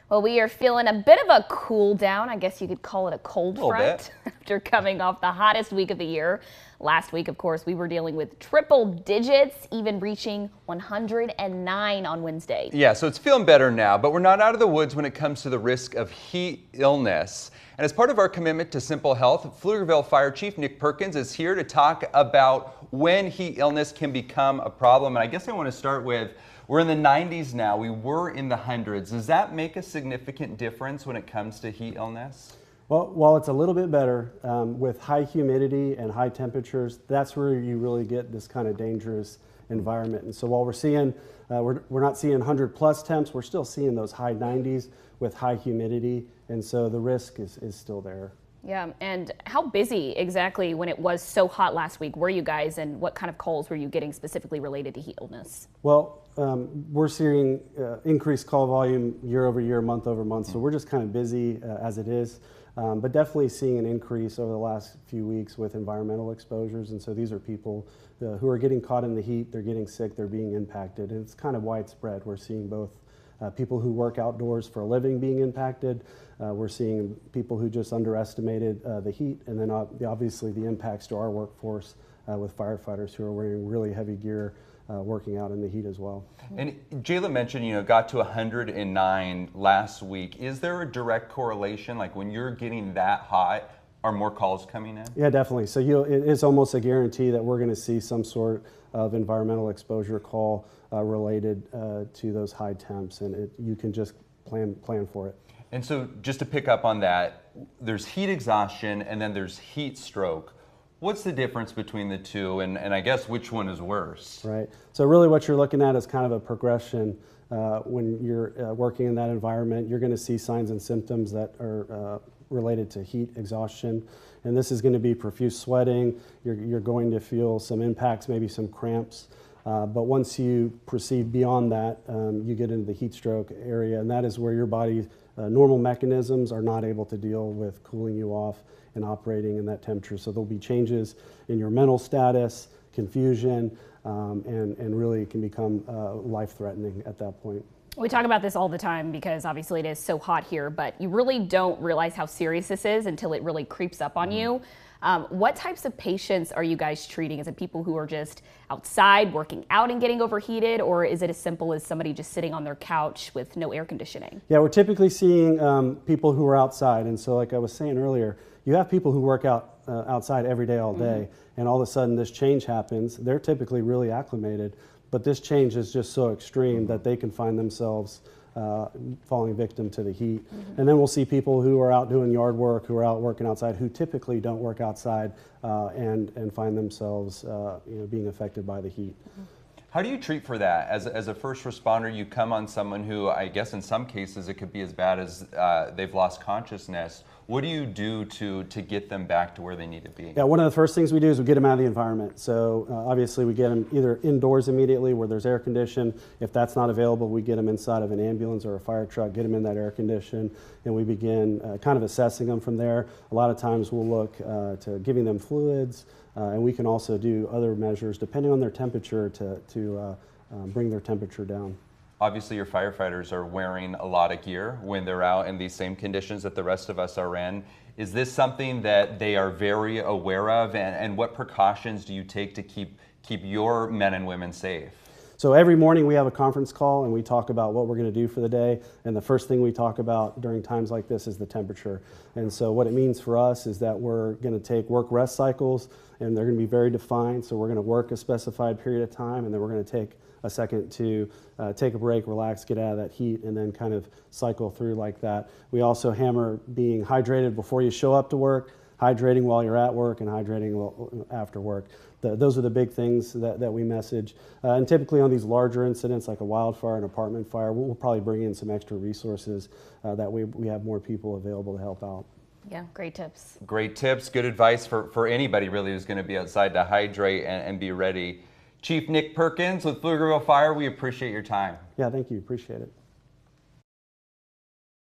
Well, we are feeling a bit of a cool down. I guess you could call it a cold front after coming off the hottest week of the year. Last week, of course, we were dealing with triple digits, even reaching 109 on Wednesday. Yeah, so it's feeling better now, but we're not out of the woods when it comes to the risk of heat illness. And as part of our commitment to simple health, Pflugerville Fire Chief Nick Perkins is here to talk about when heat illness can become a problem. And I guess I want to start with, we're in the 90s now, we were in the hundreds. Does that make a significant difference when it comes to heat illness? Well, while it's a little bit better, with high humidity and high temperatures, that's where you really get this kind of dangerous environment. And so while we're seeing, we're not seeing 100+ temps, we're still seeing those high 90s with high humidity. And so the risk is still there. Yeah, and how busy exactly when it was so hot last week were you guys, and what kind of calls were you getting specifically related to heat illness? Well, we're seeing increased call volume year over year, month over month, so we're just kind of busy as it is, but definitely seeing an increase over the last few weeks with environmental exposures. And so these are people who are getting caught in the heat, they're getting sick, they're being impacted, and it's kind of widespread. We're seeing both people who work outdoors for a living being impacted. We're seeing people who just underestimated the heat, and then obviously the impacts to our workforce with firefighters who are wearing really heavy gear working out in the heat as well. And Jala mentioned, got to 109 last week. Is there a direct correlation, like when you're getting that hot, are more calls coming in? Yeah, definitely. So it is almost a guarantee that we're going to see some sort of environmental exposure call related to those high temps, and you can just plan for it. And so just to pick up on that, there's heat exhaustion and then there's heat stroke. What's the difference between the two, and I guess which one is worse? Right. So really what you're looking at is kind of a progression. When you're working in that environment, you're going to see signs and symptoms that are related to heat exhaustion. And this is going to be profuse sweating. You're going to feel some impacts, maybe some cramps. But once you proceed beyond that, you get into the heat stroke area, and that is where your body's normal mechanisms are not able to deal with cooling you off and operating in that temperature. So there'll be changes in your mental status, confusion, and really it can become life-threatening at that point. We talk about this all the time because obviously it is so hot here, but you really don't realize how serious this is until it really creeps up on you. What types of patients are you guys treating? Is it people who are just outside working out and getting overheated, or is it as simple as somebody just sitting on their couch with no air conditioning? Yeah, we're typically seeing people who are outside. And so like I was saying earlier, you have people who work outside every day, all day, and all of a sudden this change happens. They're typically really acclimated, but this change is just so extreme that they can find themselves falling victim to the heat. And then we'll see people who are out doing yard work, who are out working outside, who typically don't work outside and find themselves being affected by the heat. How do you treat for that? As a first responder, you come on someone who, I guess in some cases it could be as bad as they've lost consciousness. What do you do to get them back to where they need to be? Yeah, one of the first things we do is we get them out of the environment. So obviously we get them either indoors immediately where there's air condition. If that's not available, we get them inside of an ambulance or a fire truck, get them in that air condition, and we begin kind of assessing them from there. A lot of times we'll look to giving them fluids, and we can also do other measures depending on their temperature to bring their temperature down. Obviously, your firefighters are wearing a lot of gear when they're out in these same conditions that the rest of us are in. Is this something that they are very aware of, and what precautions do you take to keep your men and women safe? So every morning we have a conference call and we talk about what we're going to do for the day, and the first thing we talk about during times like this is the temperature. And so what it means for us is that we're going to take work-rest cycles, and they're going to be very defined. So we're going to work a specified period of time, and then we're going to take a second to take a break, relax, get out of that heat, and then kind of cycle through like that. We also hammer being hydrated before you show up to work, hydrating while you're at work, and hydrating after work. Those are the big things that we message. And typically on these larger incidents like a wildfire, an apartment fire, we'll probably bring in some extra resources that we have more people available to help out. Yeah, great tips. Great tips, good advice for anybody really who's going to be outside to hydrate and be ready. Chief Nick Perkins with Pflugerville Fire, we appreciate your time. Yeah, thank you. Appreciate it.